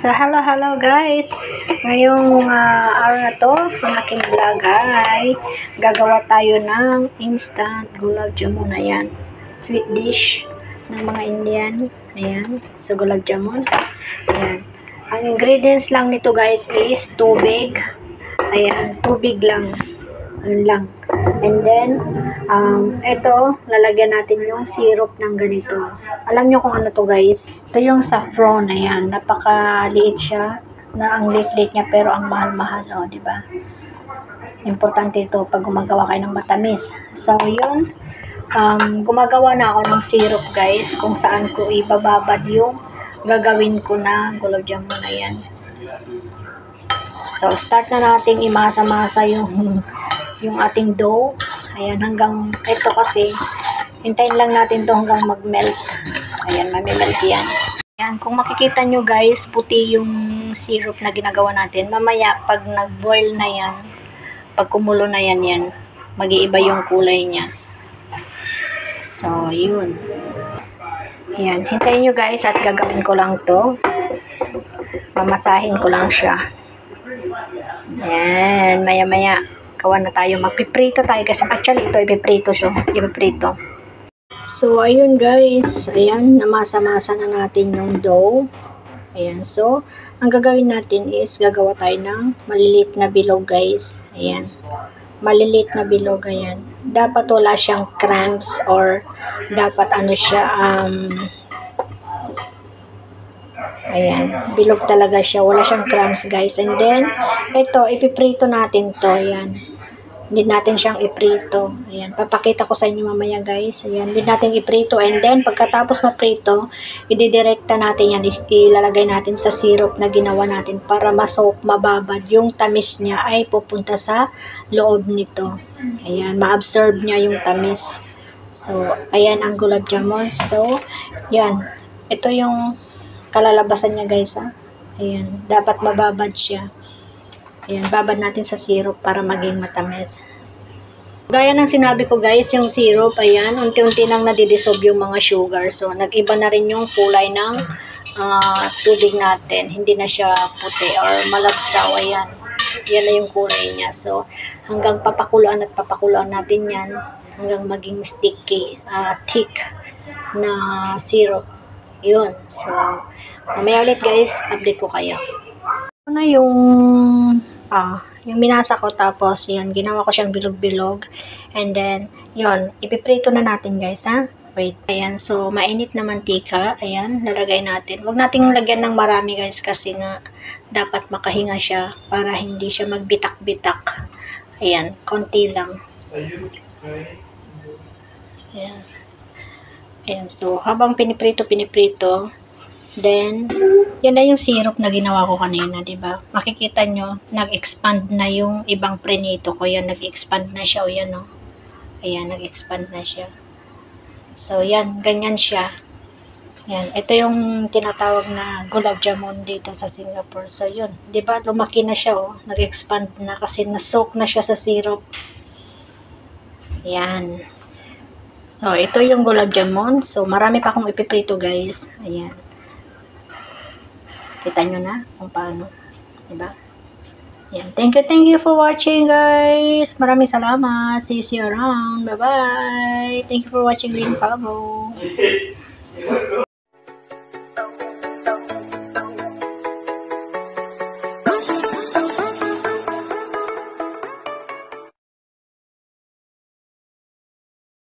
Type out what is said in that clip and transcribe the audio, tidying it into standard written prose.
So, hello guys. Ngayong araw na to, ang aking vlog ay gagawa tayo ng instant gulab jamun. Ayan. Sweet dish ng mga Indian. Ayan. So, gulab jamun. Ayan. Ang ingredients lang nito guys is tubig. Ayan. Tubig lang. Yun lang. And then, ito, lalagyan natin yung syrup ng ganito. Alam nyo kung ano to guys? Ito yung saffron. Ayan, napakaliit siya. Ang liit-liit niya pero ang mahal-mahal. O, diba? Importante ito pag gumagawa kayo ng matamis. So, yun. Gumagawa na ako ng syrup guys. Kung saan ko ibababad yung gagawin ko na gulab jamun. Ayan. So, start na natin imasa-masa yung ating dough. Ayan, hanggang ito kasi hintayin lang natin to hanggang mag-melt. Ayan, mamimelt yan. Ayan, kung makikita nyo guys, puti yung syrup na ginagawa natin. Mamaya, pag nag-boil na yan, pag kumulo na yan, mag-iiba yung kulay niya. So, yun. Ayan, hintayin nyo guys at gagawin ko lang to. Mamasahin ko lang siya. Ayan, maya-maya. Gawa na tayo. Magpiprito tayo kasi actually ito ipiprito siya. Ipiprito. So, ayun guys. Ayan, namasa-masa na natin yung dough. Ayan. So, ang gagawin natin is gagawa tayo ng maliliit na bilog guys. Ayan. Maliliit na bilog. Ayan. Dapat wala siyang crumbs or dapat ano siya, ayan, bilog talaga siya. Wala siyang crumbs guys. And then, ito, ipiprito natin to. Ayan. Hindi natin siyang iprito. Ayan, papakita ko sa inyo mamaya guys. Ayan, hindi natin iprito. And then, pagkatapos maprito, ididirekta natin yan. Ilalagay natin sa syrup na ginawa natin para mababad. Yung tamis niya ay pupunta sa loob nito. Ayan, ma-absorb niya yung tamis. So, ayan ang gulab jamun. So, yan. Ito yung kalalabasan niya guys ha. Ayan, dapat mababad siya. Ayan, babad natin sa syrup para maging matamis. Gaya ng sinabi ko guys, yung syrup, ayan, unti-unti nang nadidissolve yung mga sugar. So, nag-iba na rin yung kulay ng tubig natin. Hindi na siya puti or malabsaw. Ayan, yan na yung kulay niya. So, hanggang papakuluan at papakuluan natin yan hanggang maging sticky, thick na syrup. Yun. So, mamaya ulit guys, update ko kayo. Ano yung minasa ko tapos yan, ginawa ko siyang bilog-bilog. And then, yun, ipiprito na natin guys ha. Wait, ayan, so mainit na mantika. Ayan, lalagay natin. Huwag nating lagyan ng marami guys kasi nga dapat makahinga siya para hindi siya magbitak-bitak. Ayan, konti lang. Ayan. Ayan, so habang piniprito, then, yan na yung syrup na ginawa ko kanina, diba? Makikita nyo, nag-expand na yung ibang prenito ko. Yan, nag-expand na siya. O yan, no? Ayan, nag-expand na siya. So, yan, ganyan siya. Yan, ito yung tinatawag na gulab jamun dito sa Singapore. So, yun, diba? Lumaki na siya, oh. Nag-expand na kasi na-soak na siya sa syrup. Yan. So, ito yung gulab jamun. So, marami pa akong ipiprito, guys. Ayan. Kita nyo na kung paano. Diba? Yan. Thank you for watching guys. Maraming salamat. See you around. Bye-bye. Thank you for watching Lynn Pavo.